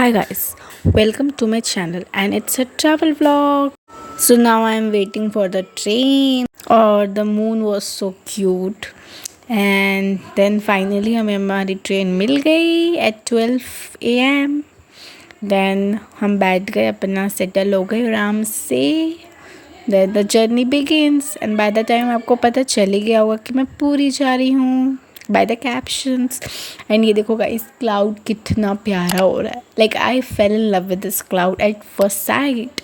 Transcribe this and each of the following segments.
Hi guys, welcome to my channel and it's a travel vlog. So now I am waiting for the train और the moon was so cute and then finally हमें हमारी train मिल गई at 12 AM. Then हम बैठ गए अपना settle हो गए आराम से. Then the journey begins and by the time आपको पता चल ही गया होगा कि मैं पूरी जा रही हूँ by the captions. And ये देखो गाइस क्लाउड कितना प्यारा हो रहा है. Like I fell in love with this cloud at first sight.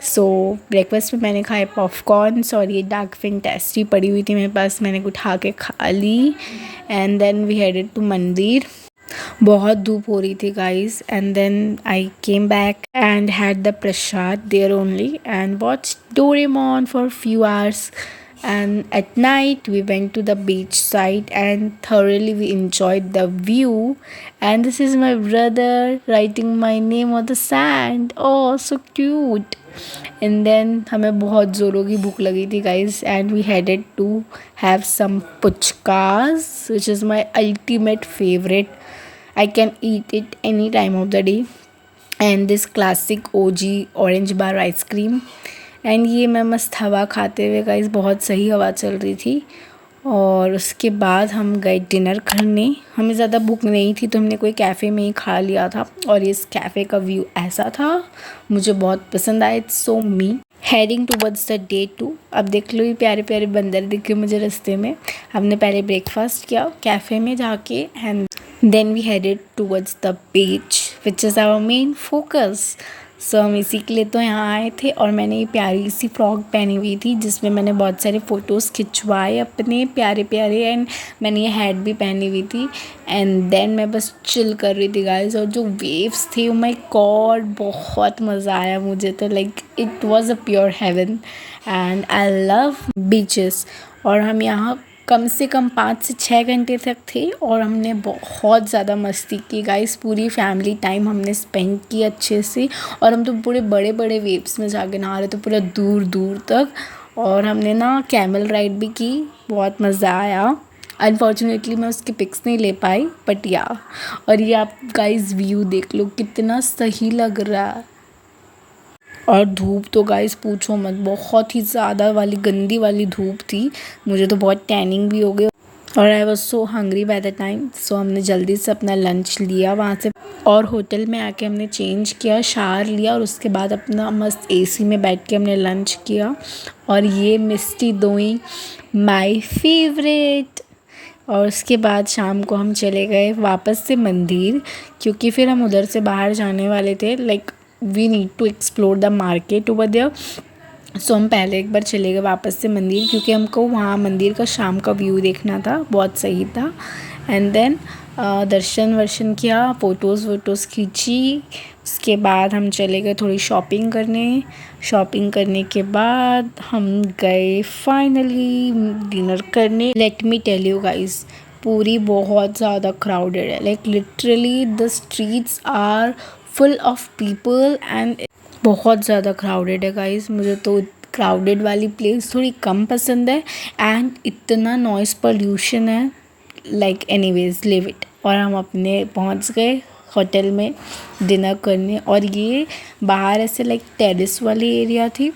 So breakfast में मैंने खाए पॉपकॉर्न्स और ये डार्क फैंटेस्टी पड़ी हुई थी मेरे पास, मैंने उठा के खा ली. And then we headed to मंदिर. बहुत धूप हो रही थी guys and then I came back and had the prasad there only and watch Doraemon for few hours. And at night we went to the beach side and thoroughly we enjoyed the view. And this is my brother writing my name on the sand. Oh, so cute. And then हमें बहुत ज़ोरों की भूख लगी थी guys and we headed to have some puchkas which is my ultimate favorite. I can eat it any time of the day. And this classic OG orange bar ice cream. And ये मैं मस्त हवा खाते हुए guys, बहुत सही हवा चल रही थी. और उसके बाद हम गए डिनर करने. हमें ज़्यादा भूख नहीं थी तो हमने कोई कैफ़े में ही खा लिया था और इस कैफ़े का व्यू ऐसा था, मुझे बहुत पसंद आया. It's so me heading towards the day 2. अब देख लो ये प्यारे प्यारे बंदर दिखे मुझे रास्ते में. हमने पहले ब्रेकफास्ट किया कैफ़े में जाके and then we headed towards the beach which is our main focus. So हम इसी के लिए तो यहाँ आए थे. और मैंने ये प्यारी सी फ्रॉक पहनी हुई थी जिसमें मैंने बहुत सारे फ़ोटोज़ खिंचवाए अपने प्यारे प्यारे. एंड मैंने ये हैट भी पहनी हुई थी. एंड देन मैं बस चिल कर रही थी गाइस. और जो वेव्स थे, ओ माय गॉड, बहुत मज़ा आया मुझे तो. Like it was a pure heaven and I love beaches. और हम यहाँ कम से कम 5 से 6 घंटे तक थे और हमने बहुत ज़्यादा मस्ती की गाइस. पूरी फैमिली टाइम हमने स्पेंड की अच्छे से. और हम तो पूरे बड़े बड़े वेव्स में जाके नहा रहे थे पूरा दूर दूर तक. और हमने ना कैमल राइड भी की, बहुत मज़ा आया. अनफॉर्चुनेटली मैं उसकी पिक्स नहीं ले पाई बट या. और ये आप गाइस व्यू देख लो कितना सही लग रहा है. और धूप तो गाइस पूछो मत, बहुत ही ज़्यादा वाली गंदी वाली धूप थी. मुझे तो बहुत टैनिंग भी हो गई और I was so hungry by the time. So हमने जल्दी से अपना लंच लिया वहाँ से और होटल में आके हमने चेंज किया, शावर लिया और उसके बाद अपना मस्त एसी में बैठ के हमने लंच किया. और ये मिस्टी दोई माय फेवरेट. और उसके बाद शाम को हम चले गए वापस से मंदिर क्योंकि फिर हम उधर से बाहर जाने वाले थे. Like we need to explore the market over there. So हम पहले एक बार चले गए वापस से मंदिर क्योंकि हमको वहाँ मंदिर का शाम का व्यू देखना था, बहुत सही था. एंड देन दर्शन वर्शन किया, फ़ोटोज़ वोटोज़ खींची. उसके बाद हम चले गए थोड़ी शॉपिंग करने. शॉपिंग करने के बाद हम गए फाइनली डिनर करने. Let me tell you guys, Puri बहुत ज़्यादा क्राउडेड है. Like literally the streets are full of people and बहुत ज़्यादा क्राउडेड है गाइस. मुझे तो क्राउडेड वाली प्लेस थोड़ी कम पसंद है एंड इतना नॉइज़ पोल्यूशन है. Like anyways live it. और हम अपने पहुंच गए होटल में डिनर करने. और ये बाहर ऐसे लाइक टेरेस वाली एरिया थी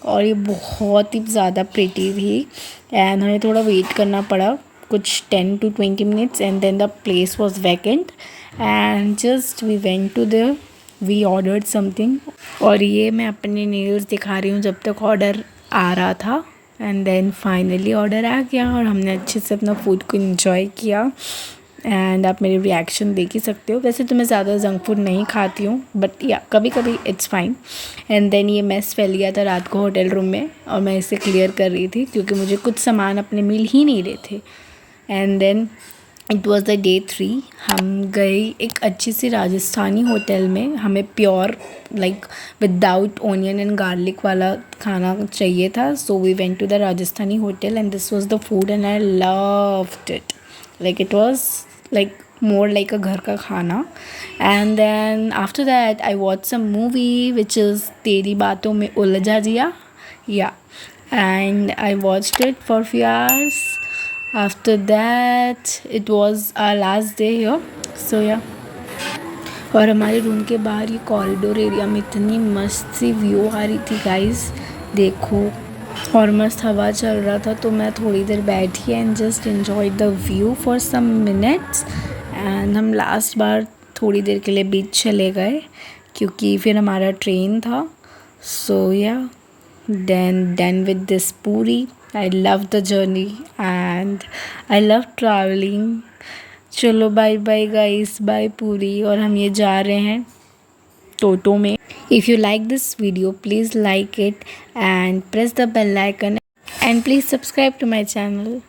और ये बहुत ही ज़्यादा प्रिटी थी. एंड हमें थोड़ा वेट करना पड़ा कुछ 10 to 20 minutes and then the place was vacant and just we went to there. We ordered something. और ये मैं अपने नेल्स दिखा रही हूँ जब तक ऑर्डर आ रहा था. एंड देन फाइनली ऑर्डर आ गया और हमने अच्छे से अपना फूड को इन्जॉय किया. एंड आप मेरे रिएक्शन देख ही सकते हो. वैसे तो मैं ज़्यादा जंक फूड नहीं खाती हूँ बट या कभी कभी इट्स फाइन. एंड देन ये मेस फैल गया था रात को होटल रूम में और मैं इसे क्लियर कर रही थी क्योंकि मुझे कुछ सामान अपने मिल ही नहीं रहे थे. And then it was the day 3. हम गए एक अच्छी सी राजस्थानी होटल में. हमें pure like without onion and garlic वाला खाना चाहिए था. So we went to the Rajasthani hotel and this was the food and I loved it. Like it was like more like a घर का खाना. And then after that I watched some movie which is तेरी बातों में उलझा जिया. Yeah, and I watched it for few hours. After that it was our last day here. So yeah, और हमारे room के बाहर ये कॉरिडोर एरिया में इतनी मस्त सी व्यू आ रही थी गाइस, देखो। और मस्त हवा चल रहा था, तो मैं थोड़ी देर बैठी and just enjoy the view for some minutes. And हम लास्ट बार थोड़ी देर के लिए बीच चले गए क्योंकि फिर हमारा ट्रेन था। सो या then with this puri, I love the journey and I love traveling. चलो bye bye guys, bye Puri. और हम ये जा रहे हैं टोटो में। If you like this video please like it and press the bell icon and please subscribe to my channel.